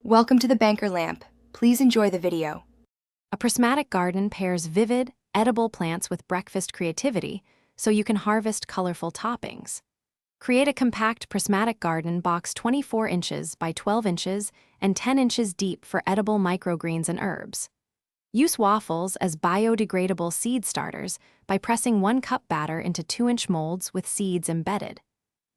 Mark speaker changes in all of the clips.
Speaker 1: Welcome to the Banker Lamp. Please enjoy the video.
Speaker 2: A prismatic garden pairs vivid, edible plants with breakfast creativity so you can harvest colorful toppings. Create a compact prismatic garden box 24 inches by 12 inches and 10 inches deep for edible microgreens and herbs. Use waffles as biodegradable seed starters by pressing 1 cup batter into 2-inch molds with seeds embedded.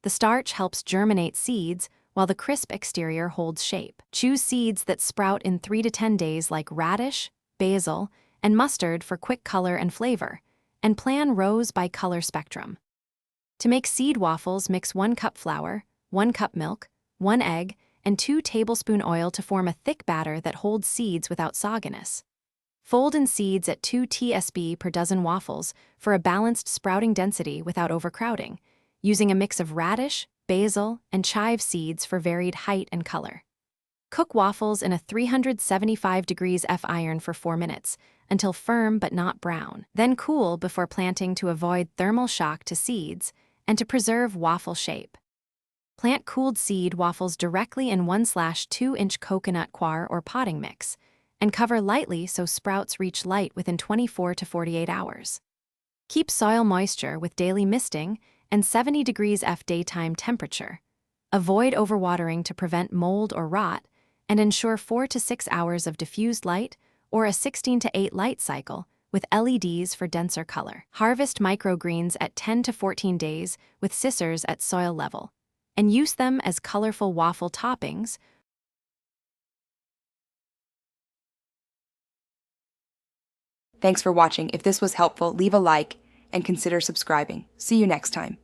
Speaker 2: The starch helps germinate seeds, while the crisp exterior holds shape. Choose seeds that sprout in 3 to 10 days like radish, basil, and mustard for quick color and flavor, and plan rows by color spectrum. To make seed waffles, mix 1 cup flour, 1 cup milk, 1 egg, and 2 tablespoon oil to form a thick batter that holds seeds without sogginess. Fold in seeds at 2 tsp per dozen waffles for a balanced sprouting density without overcrowding, using a mix of radish, basil, and chive seeds for varied height and color. Cook waffles in a 375 degrees F iron for 4 minutes until firm but not brown. Then cool before planting to avoid thermal shock to seeds and to preserve waffle shape. Plant cooled seed waffles directly in 1/2-inch coconut coir or potting mix and cover lightly so sprouts reach light within 24 to 48 hours. Keep soil moisture with daily misting and 70 degrees F daytime temperature. Avoid overwatering to prevent mold or rot, and ensure 4 to 6 hours of diffused light or a 16 to 8 light cycle with LEDs for denser color. Harvest microgreens at 10 to 14 days with scissors at soil level, and use them as colorful waffle toppings.
Speaker 1: Thanks for watching. If this was helpful, leave a like and consider subscribing. See you next time.